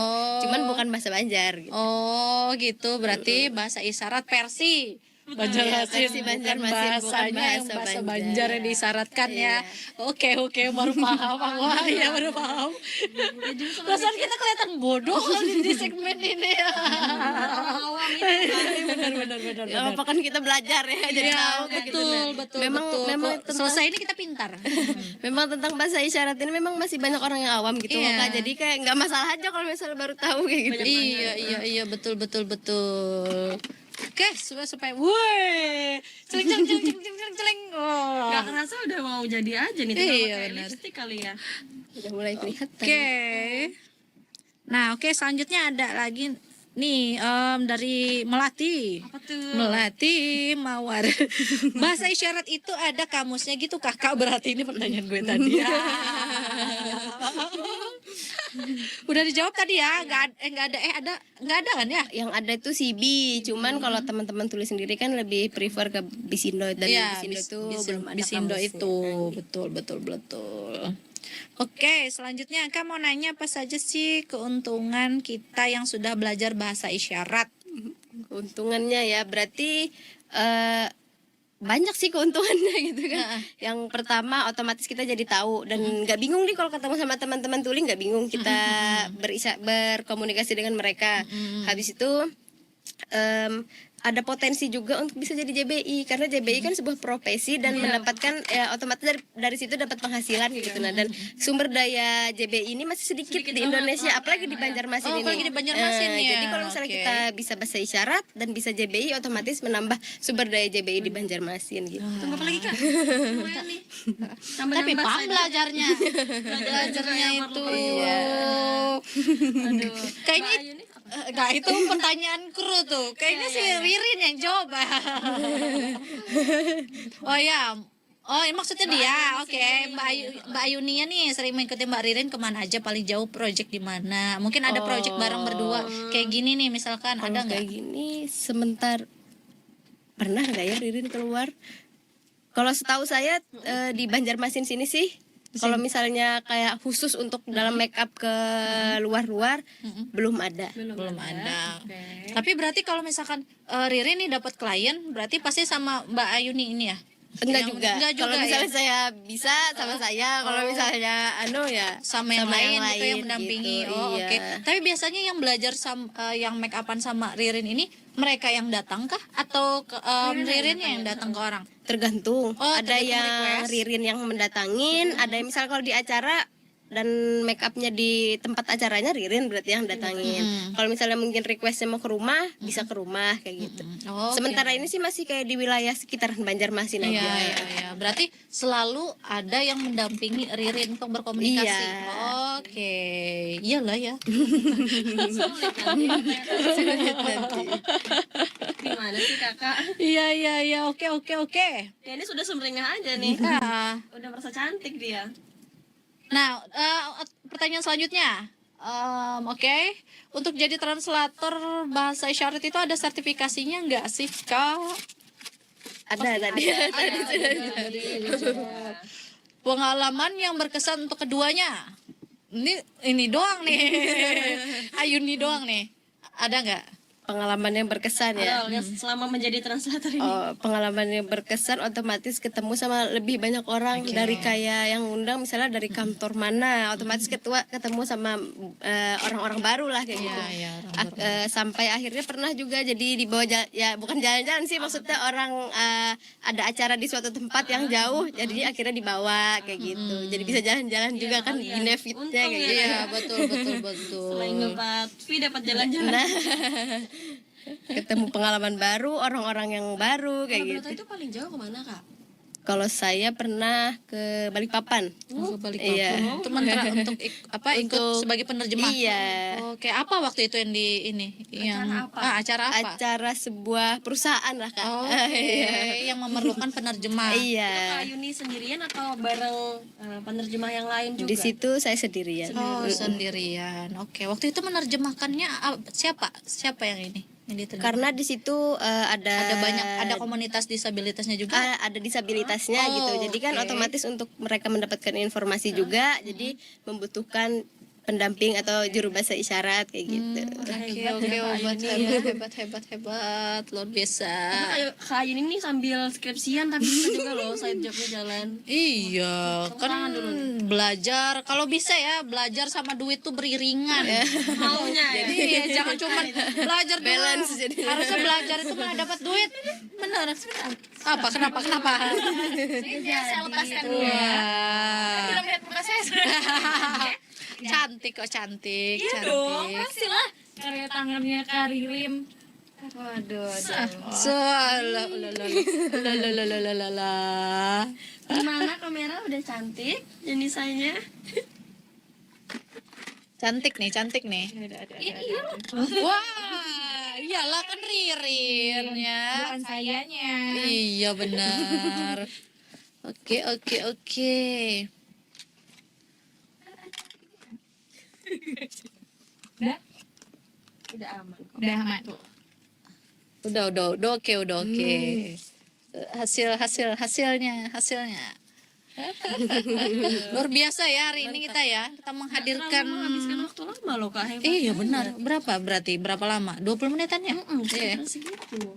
Cuman bukan bahasa Banjar. Gitu. Oh gitu, berarti bahasa isyarat versi Banjarmasin, versi bukan Banjarmasin, bukan bahasanya yang bahasa bahasa Banjar. Banjar yang disyaratkan ya. Oke, baru paham aku. Iya baru paham. Perasaan kita kelihatan bodoh di segmen ini ya. awam itu Benar. Ya, apa kan kita belajar ya, jadi tahu kayak gitu. Betul. Memang Kok selesai ini kita pintar. Memang tentang bahasa isyarat ini memang masih banyak orang yang awam gitu Iya. Kak. Jadi kayak nggak masalah aja kalau misalnya baru tahu kayak gitu. Iya, betul. Oke, supaya woi, celeng. Oh. Gak kerasa udah mau jadi aja nih. Tinggal Iya, pakai benar. lipstick kali ya. Udah mulai kelihatan. Oke. Nah, selanjutnya ada lagi nih dari Melati. Apa tuh? Melati Mawar. Bahasa isyarat itu ada kamusnya gitu Kakak, berarti ini pertanyaan gue tadi. Udah dijawab tadi ya? Nggak ada kan ya? Yang ada itu CB, cuman kalau teman-teman tulis sendiri kan lebih prefer ke Bisindo, dan Iya, Bisindo itu belum ada Bisindo kamusnya. itu. Betul. Oke, selanjutnya Kak mau nanya apa saja sih keuntungan kita yang sudah belajar bahasa isyarat? Keuntungannya ya berarti banyak sih keuntungannya gitu kan. Yang pertama otomatis kita jadi tahu dan nggak bingung nih kalau ketemu sama teman-teman tuli, nggak bingung kita berkomunikasi dengan mereka. Habis itu ada potensi juga untuk bisa jadi JBI, karena JBI kan sebuah profesi dan mendapatkan otomatis dari situ dapat penghasilan gitu. Nah, dan sumber daya JBI ini masih sedikit di Indonesia, apalagi di Banjarmasin ini. apalagi di Banjarmasin ya. Jadi kalau misalnya Oke. kita bisa bahasa isyarat dan bisa JBI, otomatis menambah sumber daya JBI di Banjarmasin gitu. Tunggu apa lagi Kak? Lumayan nih. Tapi paham belajarnya. Belajarnya itu. Aduh. Kayaknya Mbak Ayu nih apa? Nah itu pertanyaan kru tuh. Kayaknya si Ririn yang jawab. Oh ya. Oh ini maksudnya dia. Oke. Mbak Ayunia nih sering mengikuti Mbak Ririn kemana aja, paling jauh project di mana? Mungkin ada project bareng berdua kayak gini nih misalkan, ada Kalau nggak? kayak gini sebentar pernah nggak ya Ririn keluar? Kalau setahu saya di Banjarmasin sini sih, kalau misalnya kayak khusus untuk dalam make up ke luar-luar belum ada. Belum ada. Tapi berarti kalau misalkan Ririn nih dapat klien, berarti pasti sama Mbak Ayuni ini ya? Enggak Yang- juga. enggak Kalau juga misalnya ya? saya bisa sama saya, kalau misalnya ya Sama yang lain gitu yang mendampingi. gitu, Oh, iya. oke. Tapi biasanya yang belajar yang make upan sama Ririn ini mereka yang datang kah atau Ririn yang datang ke orang? Tergantung. Oh, Ada tergantung yang request. Ririn yang mendatangin, ada yang misal kalau di acara dan make upnya di tempat acaranya Ririn berarti yang datangin. Kalau misalnya mungkin requestnya mau ke rumah, bisa ke rumah kayak gitu. Oh, Sementara ini sih masih kayak di wilayah sekitaran Banjarmasin Iya, aja. iya. Berarti selalu ada yang mendampingi Ririn untuk berkomunikasi. Iya. Oke. Iyalah ya. Gimana sih Kakak? Iya. Oke. Ya ini sudah sumringah aja nih. Nah, Udah merasa cantik dia. Nah, pertanyaan selanjutnya. Oke, untuk jadi translator bahasa isyarat itu ada sertifikasinya nggak sih, Kak? Ada tadi. Pengalaman yang berkesan untuk keduanya. Ini doang nih. Ayuni doang nih. Ada nggak? Pengalaman yang berkesan ya. Yang selama menjadi translator ini. Oh, pengalaman yang berkesan otomatis ketemu sama lebih banyak orang dari kayak yang undang misalnya dari kantor mana, otomatis ketemu sama orang-orang baru lah kayak gitu. Iya, Sampai akhirnya pernah juga jadi dibawa ya bukan jalan-jalan sih, maksudnya orang ada acara di suatu tempat yang jauh, jadi akhirnya dibawa kayak gitu. Jadi bisa jalan-jalan juga kan benefitnya kayak gitu. Iya, betul. Selain dapat fee dapat jalan-jalan. Nah, ketemu pengalaman baru, orang-orang yang baru kayak Kalau gitu. Broto itu paling jauh kemana Kak? Kalau saya pernah ke Balikpapan. Ke Balikpapan. Iya. Untuk ikut Untuk- sebagai penerjemah. Iya. Oke, apa waktu itu yang di ini? Acara apa? Acara sebuah perusahaan lah Kak. Oh, yang memerlukan penerjemah. Iya. Kak Yuni sendirian atau bareng penerjemah yang lain juga? Di situ saya sendirian. Oh, sendirian. Oke, waktu itu menerjemahkannya siapa? Siapa yang ini? Yang diterjemah? Karena di situ Ada banyak, ada komunitas disabilitasnya juga. ada disabilitasnya Oh, gitu. Jadi kan oke. otomatis untuk mereka mendapatkan informasi juga, jadi membutuhkan pendamping atau juru bahasa isyarat kayak gitu. Oke, hebat, luar biasa. Karena Kak Yuni nih sambil skripsian tapi bisa juga loh side jobnya jalan. Iya, kan belajar. Kalau bisa ya belajar sama duit tuh beriringan. Maunya ya. Jadi ya, jangan cuma belajar doang. Balance jadi. Harusnya belajar itu mana dapat duit. Bener. Apa? Kenapa? Saya lepaskan dulu ya. Wah. Belum lihat muka saya. Cantik kok, cantik. Iya dong, pastilah. Karya tangannya Kak Ririn. Waduh. Gimana kamera udah cantik jenisannya? Cantik nih. Iya, Wah, iyalah kan Ririn ya. bukan sayanya. Iya benar. Oke. Udah? Udah aman kok. Udah aman. Udah oke. Hasilnya. Luar biasa ya hari ini kita ya. Kita menghadirkan Menghabiskan waktu lama loh Kak, hebat. Iya benar. Berapa lama? 20 menitan ya? Iya. Segitu.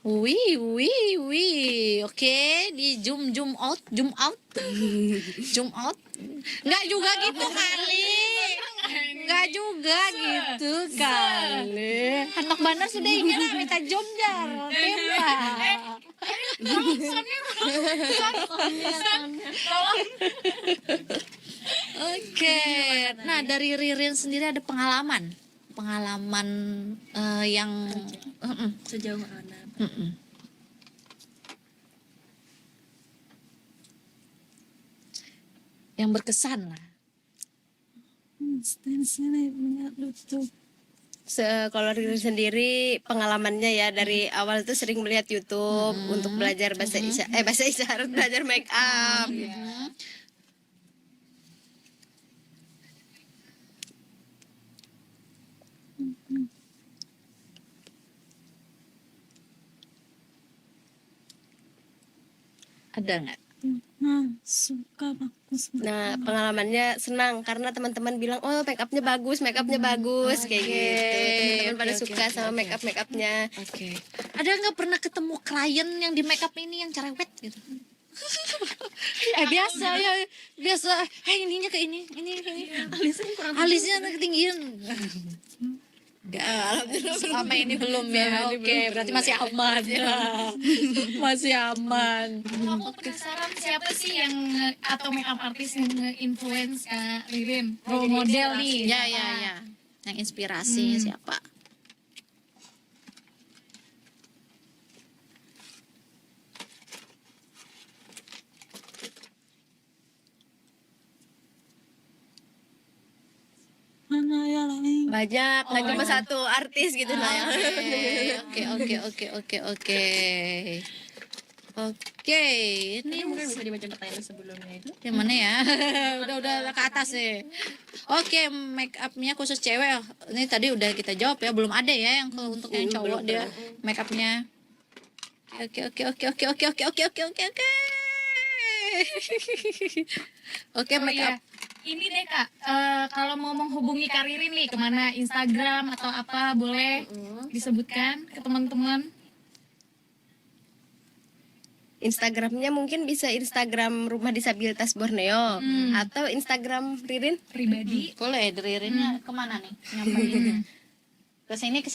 Wih. Oke, di zoom out. Nggak juga gitu kali. Nggak juga gitu kali. Anak bandar sudah ingin minta job jar. Tembak. Oke. Nah, dari Ririn sendiri ada pengalaman yang Sejauh mana? yang berkesan lah. Di sini punya YouTube. Kalau Ririn sendiri pengalamannya ya dari awal itu sering melihat YouTube untuk belajar bahasa isyarat, belajar make up. Ada nggak? Nah, suka bagus. Nah, pengalamannya senang karena teman-teman bilang, "Oh, make upnya bagus kayak gitu." Teman-teman pada suka sama make upnya. Oke. Ada nggak pernah ketemu klien yang di make up ini yang cerewet gitu? biasa. Ininya ke ini. Alisnya ketinggian. Enggak, selama ini belum ya. Oke, berarti masih aman ya. Masih aman. Aku penasaran siapa sih yang atau makeup artis yang nge-influence Kak Ririn? Role model nih. Ya. Yang inspirasi siapa? Mana ya lain? Banyak, nggak cuma satu artis gitu nah. Oke. Oke, ini Mungkin bisa dibaca pertanyaan sebelumnya itu. yang mana ya? udah ke atas nih. Oke, make upnya khusus cewek. Ini tadi udah kita jawab ya, belum ada ya yang untuk yang cowok dia make upnya. Oke. Oke, Oh make up. iya. Ini deh Kak, kalau mau menghubungi Kak Ririn nih kemana, Instagram atau apa, boleh disebutkan ke teman-teman? Instagramnya mungkin bisa Instagram Rumah Disabilitas Borneo atau Instagram Ririn. Pribadi. Boleh dari Ririnnya kemana nih? Nyamperin. Ke sini.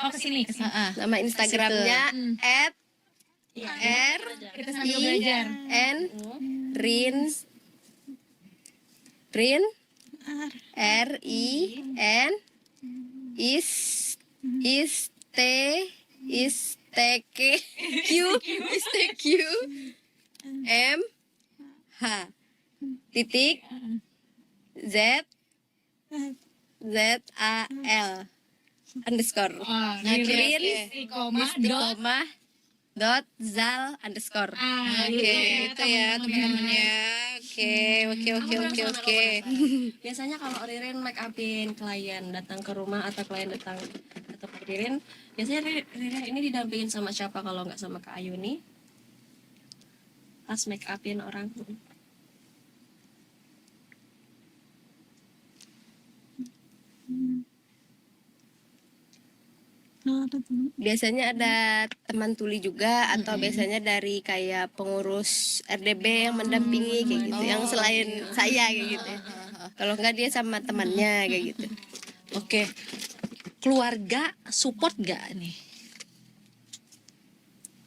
Oh kesini. Heeh. Nama Instagramnya @r Kita sambil belajar. n rin r i n q m h titik z a l underscore Ririn istiqomah dot zal underscore. Oke, itu ya teman-teman ya. Oke. Biasanya kalau Ririn make upin klien datang ke rumah atau klien datang ke tempat Ririn, biasanya Ririn ini didampingin sama siapa kalau nggak sama Kak Ayuni? Pas make upin orang. Biasanya ada teman tuli juga atau biasanya dari kayak pengurus RDB yang mendampingi kayak gitu, yang selain saya kayak gitu. Kalau enggak dia sama temannya kayak gitu. Oke. Keluarga support gak nih?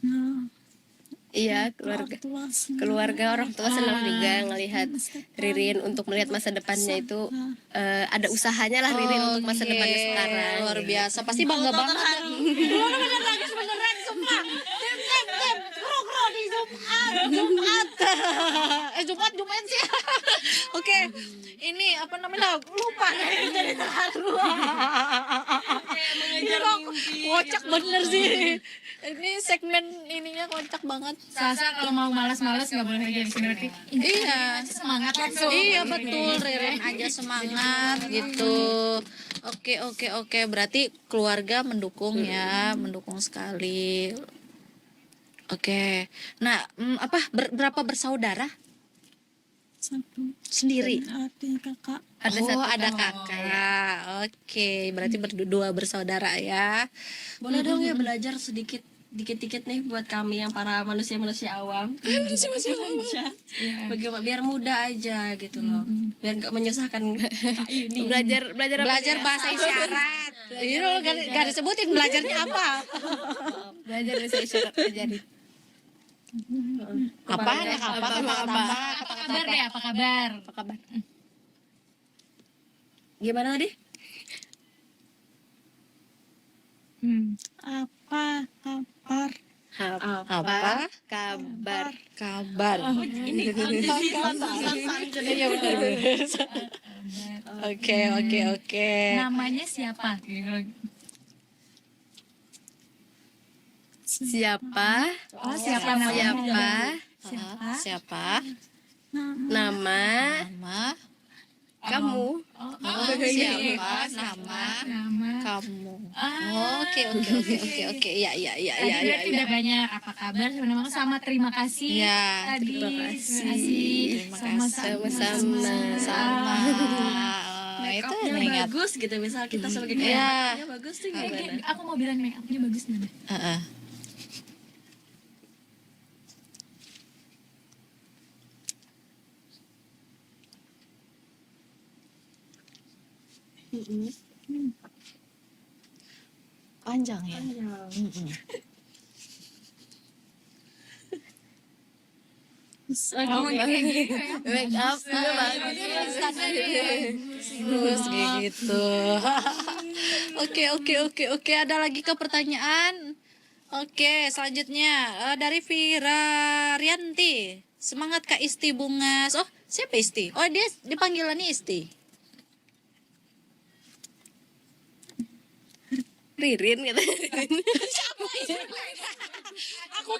Nah, Iya, keluarga orang tua senang juga ngelihat Ririn untuk melihat masa depannya itu ada usahanya lah Ririn untuk masa depannya sekarang. Luar biasa, pasti bangga banget. Beneran sumpah. Dem. Kro di Jumat. Jumat sih. Oke. Ini apa namanya? Lupa jadi terharu. Kocak bener sih. Ini segmen ininya kocak banget. Sasa kalau mau malas-malas nggak boleh lagi di sini berarti. Iya. Semangat langsung. Iya betul, Ririn aja semangat gitu. Oke. Berarti keluarga mendukung ya, mendukung sekali. Oke. Nah, berapa bersaudara? Satu. Sendiri. Adik kakak. Ada Oh, satu ada kakak. Oke, berarti berdua bersaudara ya. Boleh dong ya belajar sedikit dikit-dikit nih buat kami yang para manusia-manusia awam. Manusia bagaimana biar mudah aja gitu loh. Biar nggak menyusahkan Kak Yuni. belajar apa Belajar ya? bahasa isyarat. Ini lo gak disebutin belajarnya apa? Belajar bahasa isyarat aja nih. Apa kata-kata? Apa kabar deh? Apa kabar? Apa kabar? Gimana tadi? Apa kabar? Apa? Kabar. Kabar. Ini Iya benar. Oke. Namanya siapa? Siapa? Oh, siapa namanya? Siapa? Nama Nama. kamu. Siapa? Nama. Nama. Kamu. Ah. Oke. Ya. Tadi berarti udah banyak apa kabar sama terima kasih. Ya, Tadi terima kasih. Terima kasih. Sama-sama. Sama. make Itu upnya mengingat. bagus gitu. Misal kita sebagai Iya. kliennya bagus tuh gimana? Aku mau bilang make upnya bagus mana? Heeh. Panjang ya. Make up bagus. Terus kayak gitu. Oke. Ada lagi ke pertanyaan? Oke, selanjutnya dari Vira Rianti. Semangat Kak Isti Bungas. Oh, siapa Isti? Oh, dia dipanggilannya Isti. Ririn kata. Aku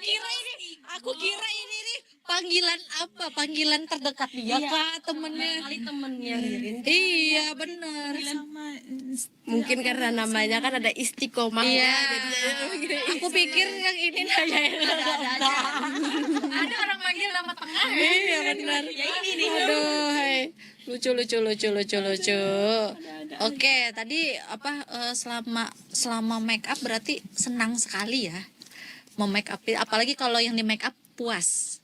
kira ini nih panggilan apa? Panggilan terdekat dia kah temennya? Kali temennya Ririn. Iya, benar. Sama Mungkin karena namanya kan ada istiqomahnya. Iya. Jadi Aku pikir yang ini nanyain Ada orang manggil nama tengah. Iya benar. Ya ini nih. Aduh, hai. Lucu. Oke, tadi selama make up berarti senang sekali ya. Memake up, apalagi kalau yang di make up puas.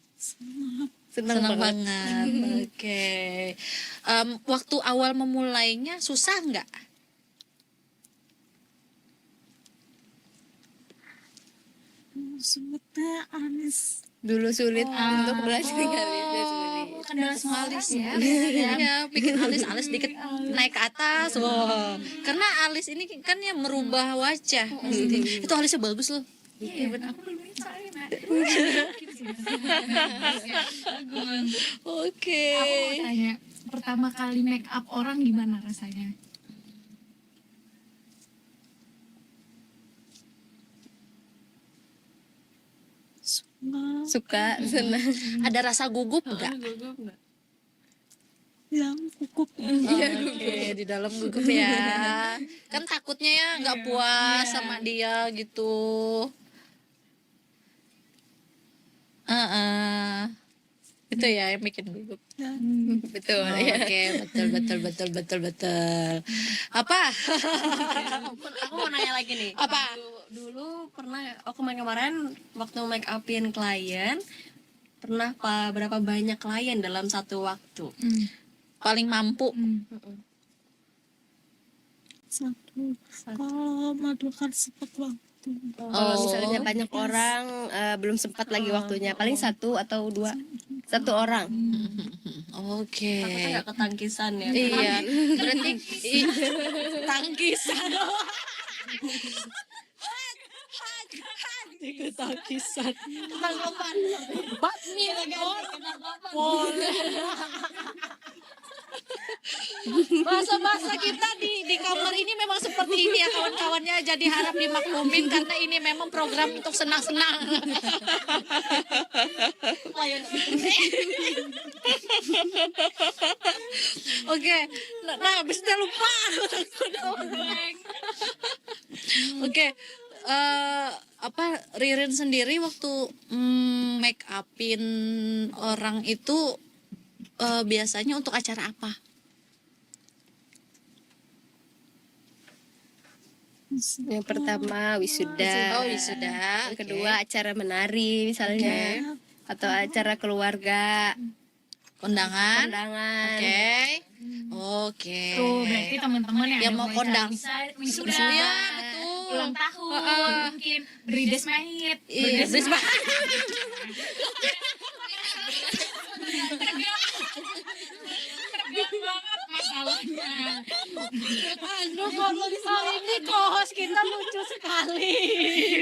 Senang banget. Oke. Waktu awal memulainya susah nggak? sebutnya Anis. dulu sulit untuk belajar kali itu sulit. Kendala semua alis ya. Iya, bikin alis dikit naik ke atas. Wah. Karena alis ini kan yang merubah wajah. Pasti. Itu alisnya bagus loh. Iya, benar. Aku dulu soalnya Mbak. Oke. Aku mau tanya, pertama kali make up orang gimana rasanya? Suka senang. Ada rasa gugup enggak? Yang kukup. Oke, di dalam gugup ya. Kan takutnya ya nggak puas sama dia gitu. Itu ya yang bikin gugup. Betul Oh, ya. Oke, betul. Apa? Aku mau nanya lagi nih. Apa? Dulu pernah aku main kemarin waktu make upin klien pernah berapa banyak klien dalam satu waktu? Paling mampu. Satu. Kalau madukan sempat waktu. Kalau misalnya banyak orang belum sempat lagi waktunya, paling satu atau dua, satu orang. Oke. Takutnya nggak ketangkisan ya. Iya, berarti tangkisan. Tangkisan. Tanggapan. Bakmi bahasa kita di kamar ini memang seperti ini ya kawan-kawannya. Jadi harap dimaklumin karena ini memang program untuk senang-senang. Oke, nah habis itu lupa. Oke, apa Ririn sendiri waktu make upin orang itu biasanya untuk acara apa? Yang pertama wisuda. Oh, wisuda. Yang kedua acara menari misalnya. Atau acara keluarga, Kondangan. kondangan. Oke. Tuh berarti teman-teman Yang ada mau acara kondang. wisuda, Iya, betul. ulang tahun, mungkin berides mahit, Iya, tegang banget masalahnya. aduh kalau misalnya ini kohos kita lucu sekali.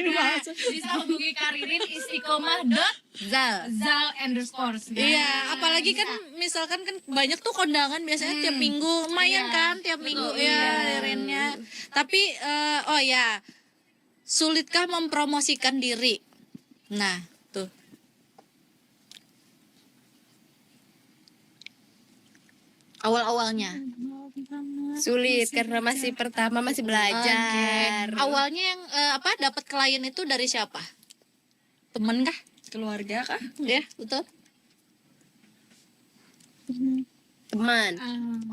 Nah, bisa hubungi Karirin istiqomah dot Zal. zal underscore. Iya, apalagi kan misalkan kan banyak tuh kondangan biasanya tiap minggu, lumayan kan tiap minggu ya Ririnnya. Tapi oh ya, sulitkah mempromosikan diri? Nah, tuh. Awal-awalnya. Sulit karena masih pertama, masih belajar. Awalnya yang apa dapat klien itu dari siapa? Temen kah? Keluarga kah? Ya, betul. Teman.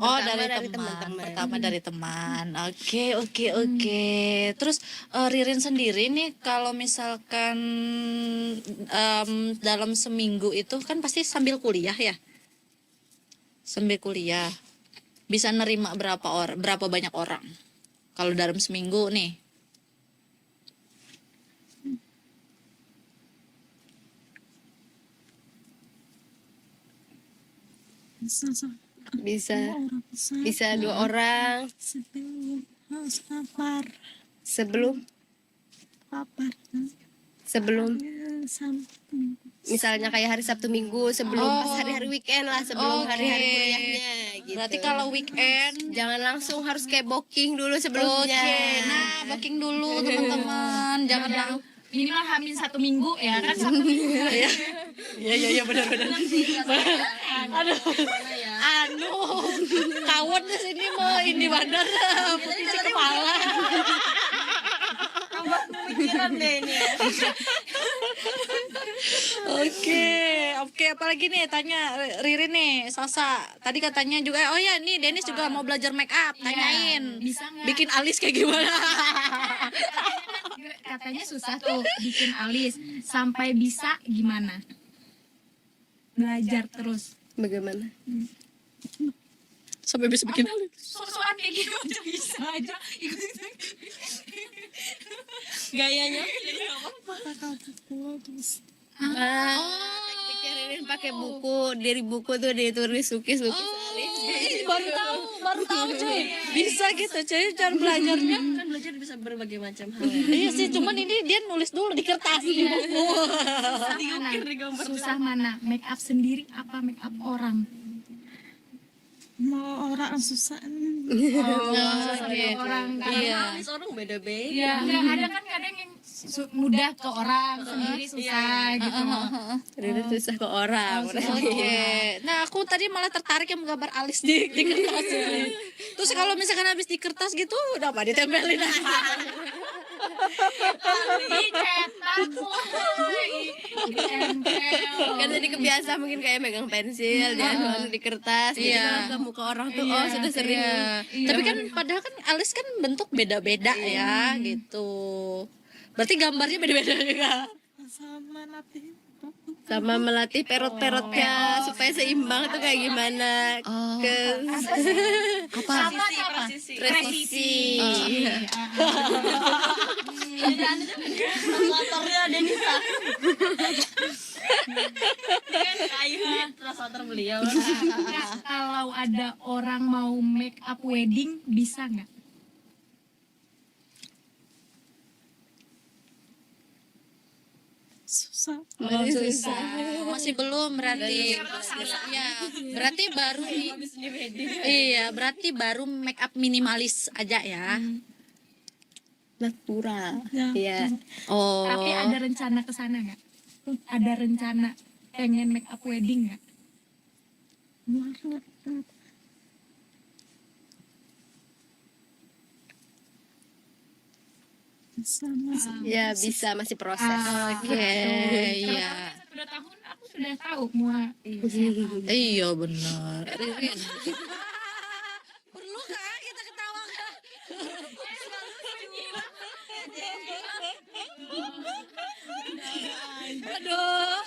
Oh, Pertama dari dari teman. teman-teman. Pertama dari teman. Oke. Terus Ririn sendiri nih kalau misalkan dalam seminggu itu kan pasti sambil kuliah ya? Sambil kuliah. Bisa nerima berapa banyak orang? Kalau dalam seminggu nih. Bisa bisa 2 orang sebelum harus kabar sebelum kabar sampai misalnya kayak hari Sabtu Minggu sebelum pas hari-hari weekend lah, sebelum Oke. hari-hari kuliahnya gitu. Berarti kalau weekend jangan langsung harus kayak booking dulu oke. sebelumnya. Nah, booking dulu teman-teman. Jangan langsung Minimal hamil 1 minggu ya kan, 1 minggu. Iya benar. Aduh. Anu, kawan di sini mau ini bandar cuci kepala. Pemikiran deh ini. Oke, apalagi nih tanya Riri nih, Sasa. Tadi katanya juga oh ya nih Dennis juga mau belajar make up, tanyain. Bisa nggak? Bikin alis kayak gimana? Katanya susah tuh bikin alis, sampai bisa gimana? Belajar terus. Bagaimana? Sampai bisa bikin alis. Sosokan kayak gitu aja bisa aja. Gayanya pakai buku terus Tekniknya Ririn pakai buku, dari buku tuh ditulis lukis alis. Baru tahu cuy. Bisa gitu cuy cara belajarnya. kan belajar bisa berbagai macam hal. Iya sih, cuman ini dia nulis dulu di kertas di buku. Susah mana? Make up sendiri apa make up orang? mau orang susah Orang kan. Iya. Alis orang beda-beda. Ya, ada kan kadang yang mudah ke orang, sendiri susah gitu. Ririn susah ke orang. Oke. Nah, aku tadi malah tertarik yang menggambar alis di kertas ini. Terus kalau misalkan habis di kertas gitu, udah apa ditempelin? Dicetak woi. Ditempel. Kan jadi kebiasa mungkin kayak megang pensil dan di kertas. Jadi Iya. kalau ketemu ke orang tuh oh sudah sering. Tapi kan padahal kan alis kan bentuk beda-beda ya gitu. Berarti gambarnya beda-beda juga. sama latih Sama melatih perot-perotnya supaya seimbang tuh kayak gimana. Ke Presisi. presisi. Translatornya Denisa. Dengan kayu translator beliau. Nah, kalau ada orang mau make up wedding bisa nggak? susah susah. Susah. Masih belum berarti. Ya, berarti baru iya, berarti baru make up minimalis aja ya. Natural. Ya. Iya. Oh. Tapi ada rencana ke sana nggak? Ada rencana pengen make up wedding nggak? Sama Ya bisa masih proses. Oke, iya. Kalau 1-2 tahun aku sudah tahu mau Iya benar. Perlu kah kita ketawa kah? Aduh,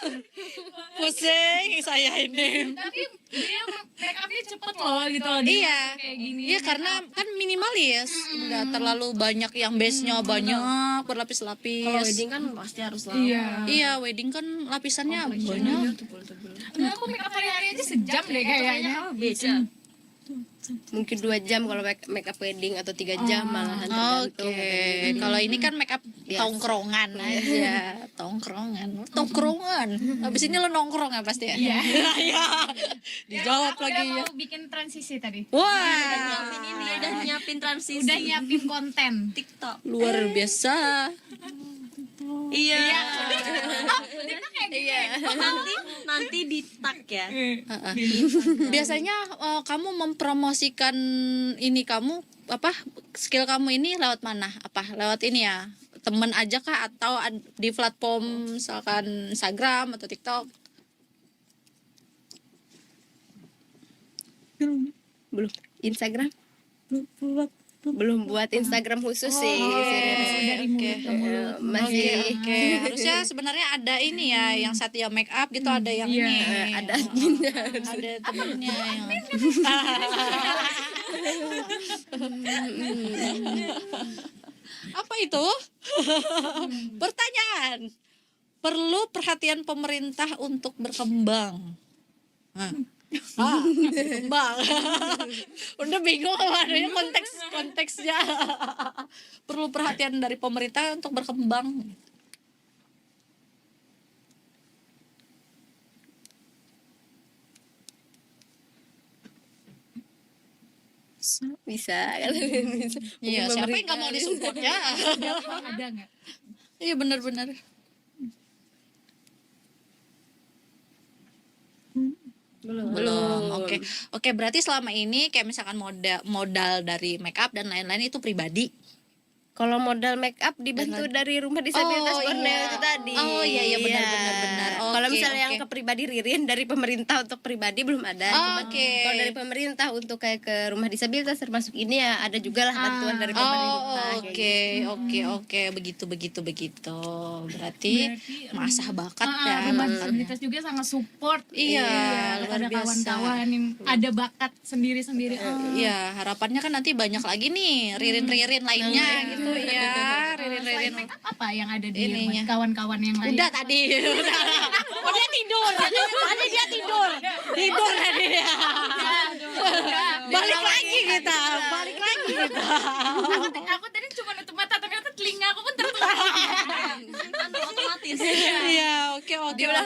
pusing saya ini. tapi dia make upnya cepet loh gitu loh. Dia Iya, kayak gini. iya karena kan minimalis, nggak terlalu banyak yang base-nya banyak Kalau berlapis-lapis. wedding kan pasti harus lama. Iya. Iya, wedding kan lapisannya banyak. Tebel-tebel. Enggak, aku make up hari-hari aja sejam deh kayaknya. Beda. Mungkin 2 jam kalau make up wedding atau 3 jam malahan tergantung. Oke, kalau ini kan make up tongkrongan aja, tongkrongan. Habis ini lo nongkrong ya pasti ya? Iya. Dijawab Aku lagi udah ya. mau bikin transisi tadi. Wah, Udah nyiapin transisi. Udah nyiapin konten. TikTok. luar biasa. Iya. Iya. Nanti di tag ya. Biasanya kamu mempromosikan ini kamu apa skill kamu ini lewat mana? Apa lewat ini ya? Temen aja kah atau di platform misalkan Instagram atau TikTok? Belum Instagram? buat Belum buat Instagram khusus sih. Dari mulut ke mulut. Masih Oke, harusnya sebenarnya ada ini ya yang Satya make up gitu ada yang ini. ada adminnya. Ada temennya yang apa itu? Pertanyaan. Perlu perhatian pemerintah untuk berkembang. Berkembang. Udah bingung adanya konteksnya. Perlu perhatian dari pemerintah untuk berkembang. Bisa kalau bisa. Iya, siapa yang nggak mau disupport ya? Ada nggak? Iya benar-benar. Belum. Oke, berarti selama ini kayak misalkan modal dari make up dan lain-lain itu pribadi. Kalau modal make up dibantu dari rumah disabilitas Oh, Borneo iya. itu tadi. Oh, iya, benar. Kalau Oke, misalnya yang oke. ke pribadi Ririn dari pemerintah untuk pribadi belum ada. Oh, Cuman oke. kalau dari pemerintah untuk kayak ke rumah disabilitas termasuk ini ya ada juga lah bantuan dari pemerintah. Oh, kayak oke, gitu. oke, begitu. Berarti mengasah bakat ya. Rumah bakatnya. disabilitas juga sangat support. Iya, luar ada biasa. kawan-kawan yang ada bakat sendiri-sendiri. Iya, harapannya kan nanti banyak lagi nih ririn-ririn lainnya gitu ya. Ririn-ririn. Make up apa yang ada di Ininya. rumah kawan-kawan yang lain? Udah tadi. Oh, dia tidur. Tadi dia tidur. Tidur tadi dia. Balik lagi kita. Aku tadi cuma nutup mata, ternyata telinga aku pun tertutup. Kan otomatis. Iya, oke. Jangan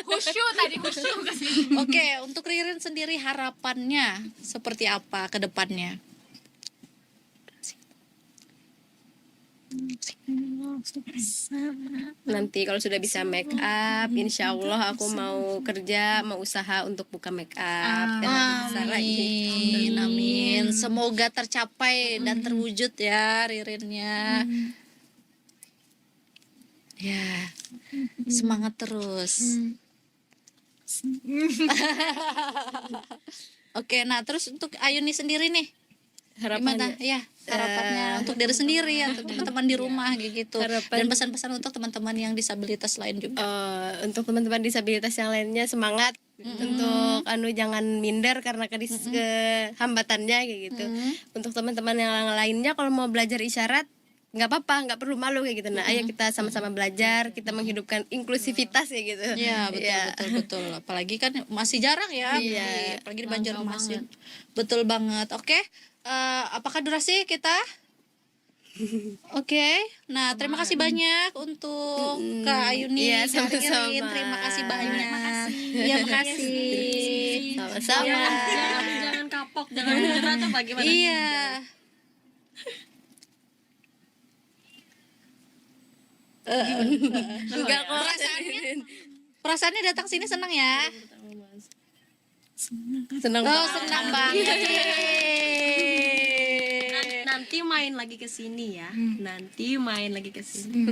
khusyuk tadi khusyuk ke sini. Oke, untuk Ririn sendiri harapannya seperti apa ke depannya? Nanti kalau sudah bisa make up, insya Allah aku mau kerja, mau usaha untuk buka make up. Dan lebih besar lagi. Amin. Semoga tercapai dan terwujud ya Ririnnya. Ya. Semangat terus. Oke, nah terus untuk Ayuni sendiri nih, gimana? Harapannya Ya, harapannya untuk diri sendiri ya, untuk teman-teman di rumah kayak gitu. Harapan- Dan pesan-pesan untuk teman-teman yang disabilitas lain juga. untuk teman-teman disabilitas yang lainnya semangat untuk jangan minder karena kehambatannya kayak gitu. Untuk teman-teman yang lainnya kalau mau belajar isyarat nggak apa-apa, nggak perlu malu kayak gitu. Nah, ayo kita sama-sama belajar, kita menghidupkan inklusivitas kayak gitu. Iya, betul. Apalagi kan masih jarang ya, Iya. apalagi di Banjarmasin. Betul banget. Oke, apakah durasi kita? Oke, nah terima kasih banyak untuk Kak Ayuni. Iya, Kak sama-sama. Ririn, terima kasih banyak. Iya, makasih. Sama-sama. Jangan kapok, jangan menyerah atau bagaimana? Iya. Enggak kok. Perasaannya datang sini senang ya? Senang Oh, banget. senang banget. Nanti main lagi ke sini ya. Nanti main lagi ke sini.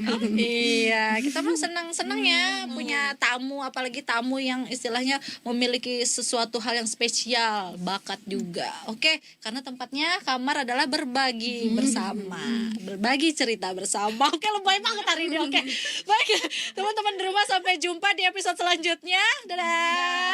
Iya, kita mah senang-senang ya punya tamu, apalagi tamu yang istilahnya memiliki sesuatu hal yang spesial, bakat juga. Oke, karena tempatnya kamar adalah berbagi bersama, berbagi cerita bersama. Oke, lebay banget hari ini. Oke, baik teman-teman di rumah, sampai jumpa di episode selanjutnya. Dadah.